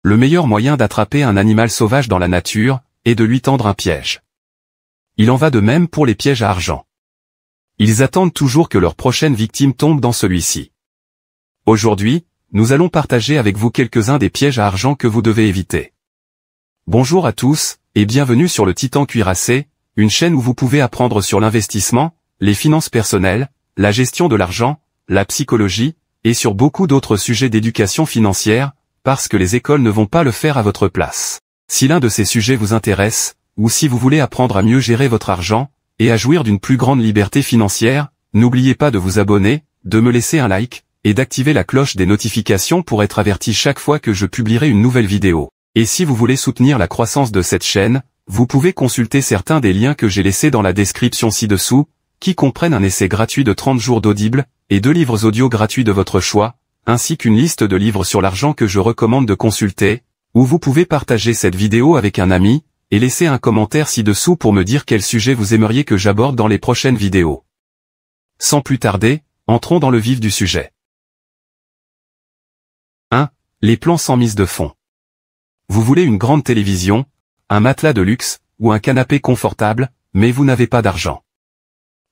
Le meilleur moyen d'attraper un animal sauvage dans la nature est de lui tendre un piège. Il en va de même pour les pièges à argent. Ils attendent toujours que leur prochaine victime tombe dans celui-ci. Aujourd'hui, nous allons partager avec vous quelques-uns des pièges à argent que vous devez éviter. Bonjour à tous, et bienvenue sur le Titan Cuirassé, une chaîne où vous pouvez apprendre sur l'investissement, les finances personnelles, la gestion de l'argent, la psychologie, et sur beaucoup d'autres sujets d'éducation financière, parce que les écoles ne vont pas le faire à votre place. Si l'un de ces sujets vous intéresse, ou si vous voulez apprendre à mieux gérer votre argent, et à jouir d'une plus grande liberté financière, n'oubliez pas de vous abonner, de me laisser un like, et d'activer la cloche des notifications pour être averti chaque fois que je publierai une nouvelle vidéo. Et si vous voulez soutenir la croissance de cette chaîne, vous pouvez consulter certains des liens que j'ai laissés dans la description ci-dessous, qui comprennent un essai gratuit de 30 jours d'Audible, et 2 livres audio gratuits de votre choix, ainsi qu'une liste de livres sur l'argent que je recommande de consulter, ou vous pouvez partager cette vidéo avec un ami, et laisser un commentaire ci-dessous pour me dire quel sujet vous aimeriez que j'aborde dans les prochaines vidéos. Sans plus tarder, entrons dans le vif du sujet. 1. Les plans sans mise de fonds. Vous voulez une grande télévision, un matelas de luxe, ou un canapé confortable, mais vous n'avez pas d'argent.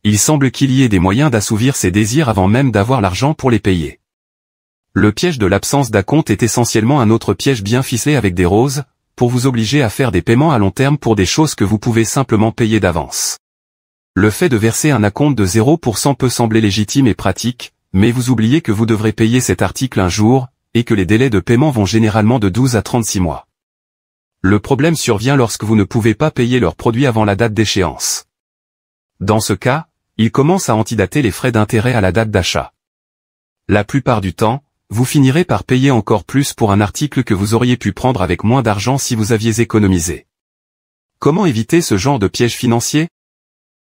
Il semble qu'il y ait des moyens d'assouvir ces désirs avant même d'avoir l'argent pour les payer. Le piège de l'absence d'acompte est essentiellement un autre piège bien ficelé avec des roses, pour vous obliger à faire des paiements à long terme pour des choses que vous pouvez simplement payer d'avance. Le fait de verser un acompte de 0% peut sembler légitime et pratique, mais vous oubliez que vous devrez payer cet article un jour, et que les délais de paiement vont généralement de 12 à 36 mois. Le problème survient lorsque vous ne pouvez pas payer leurs produits avant la date d'échéance. Dans ce cas, ils commencent à antidater les frais d'intérêt à la date d'achat. La plupart du temps, vous finirez par payer encore plus pour un article que vous auriez pu prendre avec moins d'argent si vous aviez économisé. Comment éviter ce genre de piège financier?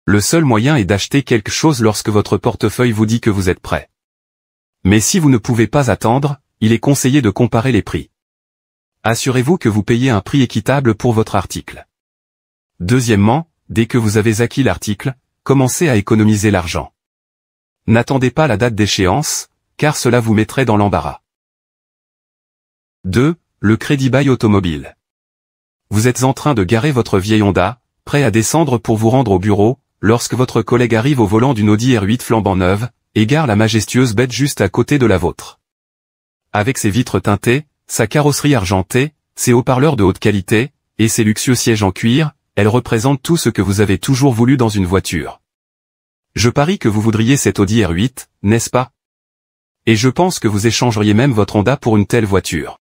Le seul moyen est d'acheter quelque chose lorsque votre portefeuille vous dit que vous êtes prêt. Mais si vous ne pouvez pas attendre, il est conseillé de comparer les prix. Assurez-vous que vous payez un prix équitable pour votre article. Deuxièmement, dès que vous avez acquis l'article, commencez à économiser l'argent. N'attendez pas la date d'échéance, car cela vous mettrait dans l'embarras. 2. Le crédit bail automobile. Vous êtes en train de garer votre vieille Honda, prêt à descendre pour vous rendre au bureau, lorsque votre collègue arrive au volant d'une Audi R8 flambant neuve, et gare la majestueuse bête juste à côté de la vôtre. Avec ses vitres teintées, sa carrosserie argentée, ses haut-parleurs de haute qualité, et ses luxueux sièges en cuir, elle représente tout ce que vous avez toujours voulu dans une voiture. Je parie que vous voudriez cette Audi R8, n'est-ce pas? Et je pense que vous échangeriez même votre Honda pour une telle voiture.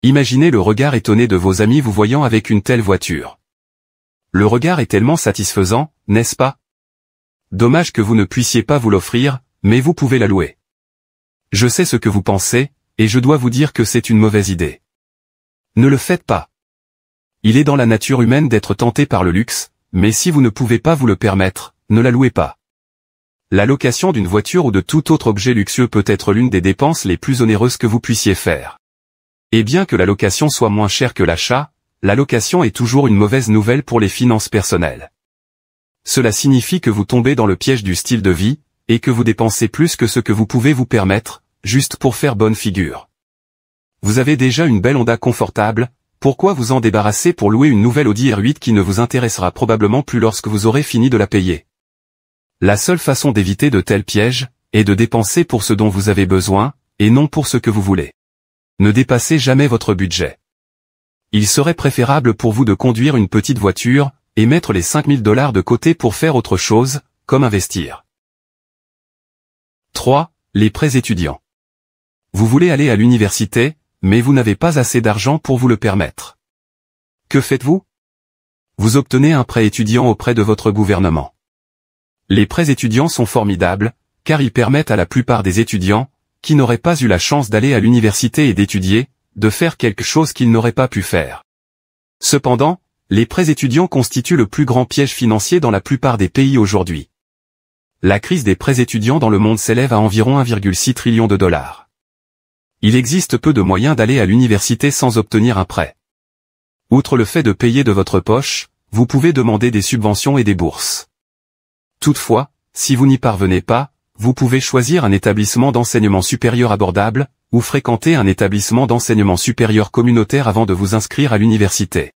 Imaginez le regard étonné de vos amis vous voyant avec une telle voiture. Le regard est tellement satisfaisant, n'est-ce pas? Dommage que vous ne puissiez pas vous l'offrir, mais vous pouvez la louer. Je sais ce que vous pensez, et je dois vous dire que c'est une mauvaise idée. Ne le faites pas. Il est dans la nature humaine d'être tenté par le luxe, mais si vous ne pouvez pas vous le permettre, ne la louez pas. La location d'une voiture ou de tout autre objet luxueux peut être l'une des dépenses les plus onéreuses que vous puissiez faire. Et bien que la location soit moins chère que l'achat, la location est toujours une mauvaise nouvelle pour les finances personnelles. Cela signifie que vous tombez dans le piège du style de vie, et que vous dépensez plus que ce que vous pouvez vous permettre, juste pour faire bonne figure. Vous avez déjà une belle Honda confortable, pourquoi vous en débarrasser pour louer une nouvelle Audi R8 qui ne vous intéressera probablement plus lorsque vous aurez fini de la payer? La seule façon d'éviter de tels pièges, est de dépenser pour ce dont vous avez besoin, et non pour ce que vous voulez. Ne dépassez jamais votre budget. Il serait préférable pour vous de conduire une petite voiture, et mettre les 5 000 $ de côté pour faire autre chose, comme investir. 3. Les prêts étudiants. Vous voulez aller à l'université, mais vous n'avez pas assez d'argent pour vous le permettre. Que faites-vous? Vous obtenez un prêt étudiant auprès de votre gouvernement. Les prêts étudiants sont formidables, car ils permettent à la plupart des étudiants, qui n'auraient pas eu la chance d'aller à l'université et d'étudier, de faire quelque chose qu'ils n'auraient pas pu faire. Cependant, les prêts étudiants constituent le plus grand piège financier dans la plupart des pays aujourd'hui. La crise des prêts étudiants dans le monde s'élève à environ 1,6 trillion de $. Il existe peu de moyens d'aller à l'université sans obtenir un prêt. Outre le fait de payer de votre poche, vous pouvez demander des subventions et des bourses. Toutefois, si vous n'y parvenez pas, vous pouvez choisir un établissement d'enseignement supérieur abordable, ou fréquenter un établissement d'enseignement supérieur communautaire avant de vous inscrire à l'université.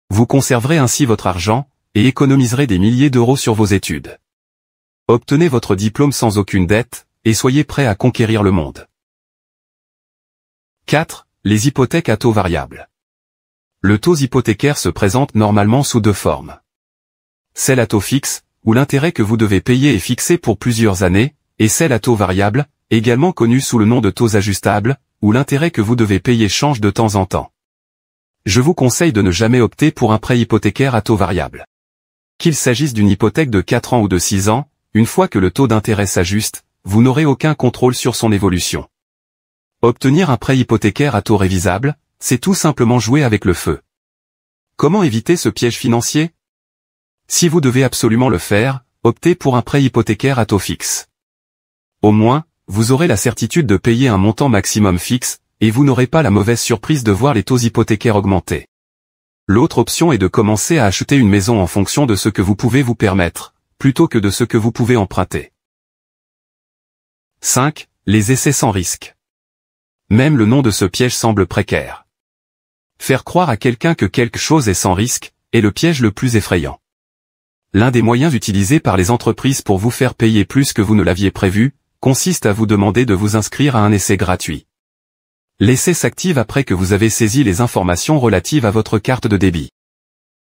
Vous conserverez ainsi votre argent, et économiserez des milliers d'euros sur vos études. Obtenez votre diplôme sans aucune dette, et soyez prêt à conquérir le monde. 4. Les hypothèques à taux variable. Le taux hypothécaire se présente normalement sous deux formes. Celle à taux fixe, où l'intérêt que vous devez payer est fixé pour plusieurs années, et celle à taux variable, également connue sous le nom de taux ajustables, où l'intérêt que vous devez payer change de temps en temps. Je vous conseille de ne jamais opter pour un prêt hypothécaire à taux variable. Qu'il s'agisse d'une hypothèque de 4 ans ou de 6 ans, une fois que le taux d'intérêt s'ajuste, vous n'aurez aucun contrôle sur son évolution. Obtenir un prêt hypothécaire à taux révisable, c'est tout simplement jouer avec le feu. Comment éviter ce piège financier? Si vous devez absolument le faire, optez pour un prêt hypothécaire à taux fixe. Au moins, vous aurez la certitude de payer un montant maximum fixe, et vous n'aurez pas la mauvaise surprise de voir les taux hypothécaires augmenter. L'autre option est de commencer à acheter une maison en fonction de ce que vous pouvez vous permettre, plutôt que de ce que vous pouvez emprunter. 5. Les essais sans risque. Même le nom de ce piège semble précaire. Faire croire à quelqu'un que quelque chose est sans risque, est le piège le plus effrayant. L'un des moyens utilisés par les entreprises pour vous faire payer plus que vous ne l'aviez prévu, consiste à vous demander de vous inscrire à un essai gratuit. L'essai s'active après que vous avez saisi les informations relatives à votre carte de débit.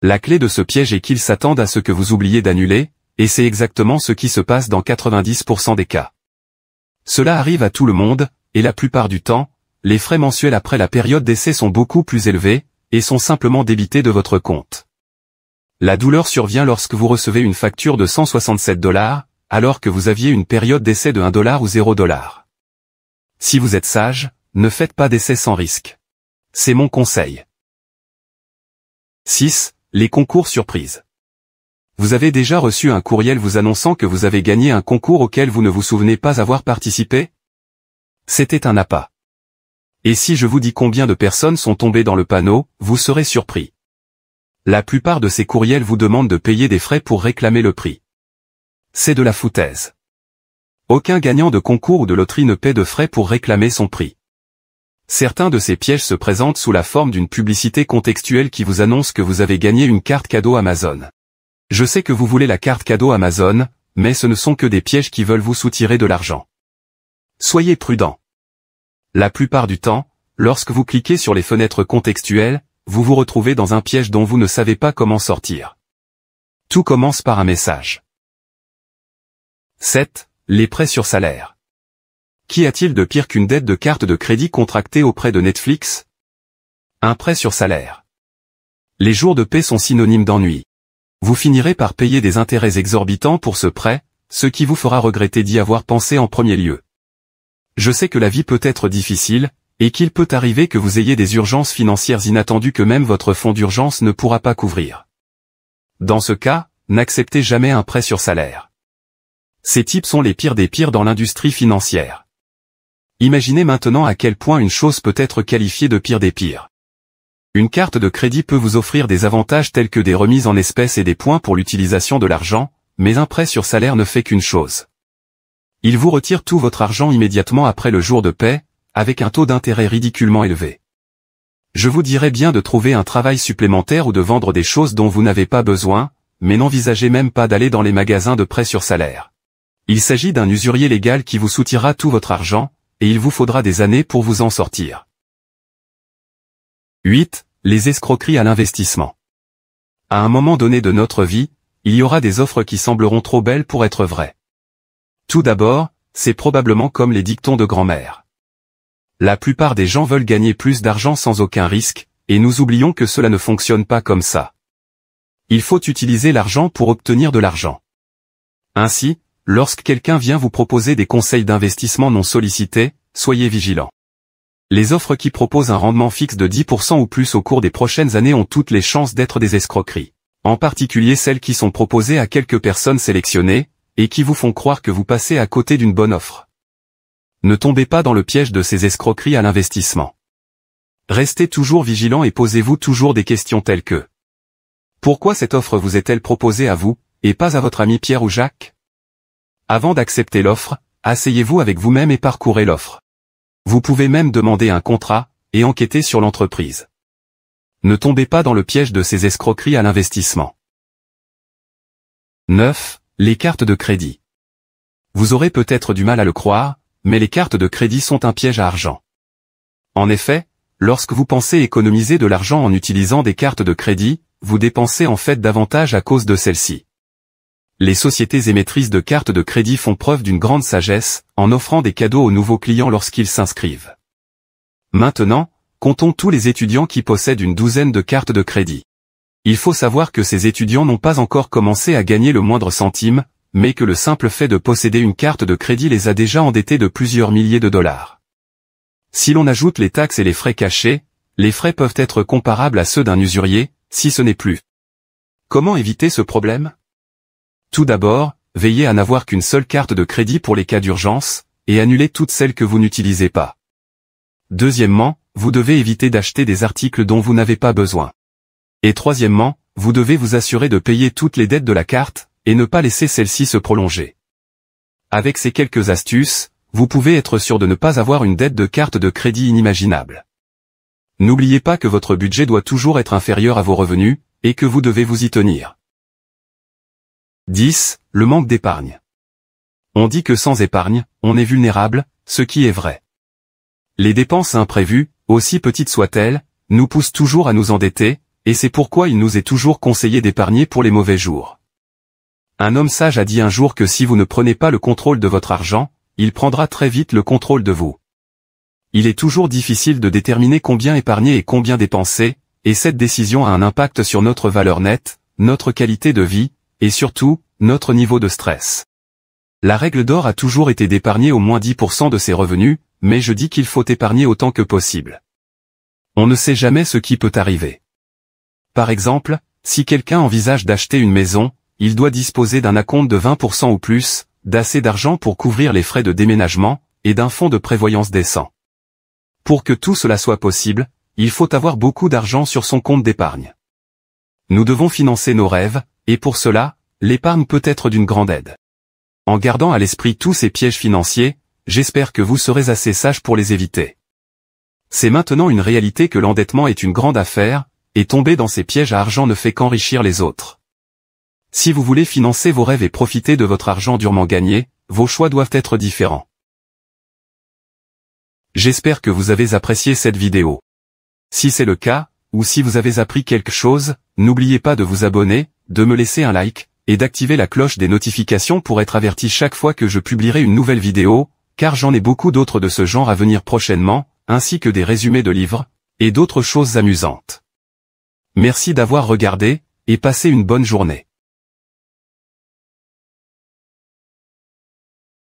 La clé de ce piège est qu'ils s'attendent à ce que vous oubliez d'annuler, et c'est exactement ce qui se passe dans 90% des cas. Cela arrive à tout le monde, et la plupart du temps, les frais mensuels après la période d'essai sont beaucoup plus élevés, et sont simplement débités de votre compte. La douleur survient lorsque vous recevez une facture de 167 $, alors que vous aviez une période d'essai de 1 $ ou 0 $. Si vous êtes sage, ne faites pas d'essai sans risque. C'est mon conseil. 6. Les concours surprises. Vous avez déjà reçu un courriel vous annonçant que vous avez gagné un concours auquel vous ne vous souvenez pas avoir participé? C'était un appât. Et si je vous dis combien de personnes sont tombées dans le panneau, vous serez surpris. La plupart de ces courriels vous demandent de payer des frais pour réclamer le prix. C'est de la foutaise. Aucun gagnant de concours ou de loterie ne paie de frais pour réclamer son prix. Certains de ces pièges se présentent sous la forme d'une publicité contextuelle qui vous annonce que vous avez gagné une carte cadeau Amazon. Je sais que vous voulez la carte cadeau Amazon, mais ce ne sont que des pièges qui veulent vous soutirer de l'argent. Soyez prudent. La plupart du temps, lorsque vous cliquez sur les fenêtres contextuelles, vous vous retrouvez dans un piège dont vous ne savez pas comment sortir. Tout commence par un message. 7. Les prêts sur salaire. Qu'y a-t-il de pire qu'une dette de carte de crédit contractée auprès de Netflix? Un prêt sur salaire. Les jours de paie sont synonymes d'ennui. Vous finirez par payer des intérêts exorbitants pour ce prêt, ce qui vous fera regretter d'y avoir pensé en premier lieu. Je sais que la vie peut être difficile, et qu'il peut arriver que vous ayez des urgences financières inattendues que même votre fonds d'urgence ne pourra pas couvrir. Dans ce cas, n'acceptez jamais un prêt sur salaire. Ces types sont les pires des pires dans l'industrie financière. Imaginez maintenant à quel point une chose peut être qualifiée de pire des pires. Une carte de crédit peut vous offrir des avantages tels que des remises en espèces et des points pour l'utilisation de l'argent, mais un prêt sur salaire ne fait qu'une chose. Il vous retire tout votre argent immédiatement après le jour de paie, avec un taux d'intérêt ridiculement élevé. Je vous dirais bien de trouver un travail supplémentaire ou de vendre des choses dont vous n'avez pas besoin, mais n'envisagez même pas d'aller dans les magasins de prêts sur salaire. Il s'agit d'un usurier légal qui vous soutirera tout votre argent, et il vous faudra des années pour vous en sortir. 8. Les escroqueries à l'investissement. À un moment donné de notre vie, il y aura des offres qui sembleront trop belles pour être vraies. Tout d'abord, c'est probablement comme les dictons de grand-mère. La plupart des gens veulent gagner plus d'argent sans aucun risque, et nous oublions que cela ne fonctionne pas comme ça. Il faut utiliser l'argent pour obtenir de l'argent. Ainsi, lorsque quelqu'un vient vous proposer des conseils d'investissement non sollicités, soyez vigilants. Les offres qui proposent un rendement fixe de 10% ou plus au cours des prochaines années ont toutes les chances d'être des escroqueries. En particulier celles qui sont proposées à quelques personnes sélectionnées, et qui vous font croire que vous passez à côté d'une bonne offre. Ne tombez pas dans le piège de ces escroqueries à l'investissement. Restez toujours vigilant et posez-vous toujours des questions telles que: pourquoi cette offre vous est-elle proposée à vous, et pas à votre ami Pierre ou Jacques? Avant d'accepter l'offre, asseyez-vous avec vous-même et parcourez l'offre. Vous pouvez même demander un contrat, et enquêter sur l'entreprise. Ne tombez pas dans le piège de ces escroqueries à l'investissement. 9. Les cartes de crédit. Vous aurez peut-être du mal à le croire, mais les cartes de crédit sont un piège à argent. En effet, lorsque vous pensez économiser de l'argent en utilisant des cartes de crédit, vous dépensez en fait davantage à cause de celles-ci. Les sociétés émettrices de cartes de crédit font preuve d'une grande sagesse, en offrant des cadeaux aux nouveaux clients lorsqu'ils s'inscrivent. Maintenant, comptons tous les étudiants qui possèdent une douzaine de cartes de crédit. Il faut savoir que ces étudiants n'ont pas encore commencé à gagner le moindre centime, mais que le simple fait de posséder une carte de crédit les a déjà endettés de plusieurs milliers de dollars. Si l'on ajoute les taxes et les frais cachés, les frais peuvent être comparables à ceux d'un usurier, si ce n'est plus. Comment éviter ce problème? Tout d'abord, veillez à n'avoir qu'une seule carte de crédit pour les cas d'urgence, et annulez toutes celles que vous n'utilisez pas. Deuxièmement, vous devez éviter d'acheter des articles dont vous n'avez pas besoin. Et troisièmement, vous devez vous assurer de payer toutes les dettes de la carte, et ne pas laisser celle-ci se prolonger. Avec ces quelques astuces, vous pouvez être sûr de ne pas avoir une dette de carte de crédit inimaginable. N'oubliez pas que votre budget doit toujours être inférieur à vos revenus, et que vous devez vous y tenir. 10. Le manque d'épargne. On dit que sans épargne, on est vulnérable, ce qui est vrai. Les dépenses imprévues, aussi petites soient-elles, nous poussent toujours à nous endetter, et c'est pourquoi il nous est toujours conseillé d'épargner pour les mauvais jours. Un homme sage a dit un jour que si vous ne prenez pas le contrôle de votre argent, il prendra très vite le contrôle de vous. Il est toujours difficile de déterminer combien épargner et combien dépenser, et cette décision a un impact sur notre valeur nette, notre qualité de vie, et surtout, notre niveau de stress. La règle d'or a toujours été d'épargner au moins 10% de ses revenus, mais je dis qu'il faut épargner autant que possible. On ne sait jamais ce qui peut arriver. Par exemple, si quelqu'un envisage d'acheter une maison, il doit disposer d'un acompte de 20% ou plus, d'assez d'argent pour couvrir les frais de déménagement, et d'un fonds de prévoyance décent. Pour que tout cela soit possible, il faut avoir beaucoup d'argent sur son compte d'épargne. Nous devons financer nos rêves, et pour cela, l'épargne peut être d'une grande aide. En gardant à l'esprit tous ces pièges financiers, j'espère que vous serez assez sage pour les éviter. C'est maintenant une réalité que l'endettement est une grande affaire, et tomber dans ces pièges à argent ne fait qu'enrichir les autres. Si vous voulez financer vos rêves et profiter de votre argent durement gagné, vos choix doivent être différents. J'espère que vous avez apprécié cette vidéo. Si c'est le cas, ou si vous avez appris quelque chose, n'oubliez pas de vous abonner, de me laisser un like, et d'activer la cloche des notifications pour être averti chaque fois que je publierai une nouvelle vidéo, car j'en ai beaucoup d'autres de ce genre à venir prochainement, ainsi que des résumés de livres, et d'autres choses amusantes. Merci d'avoir regardé, et passez une bonne journée.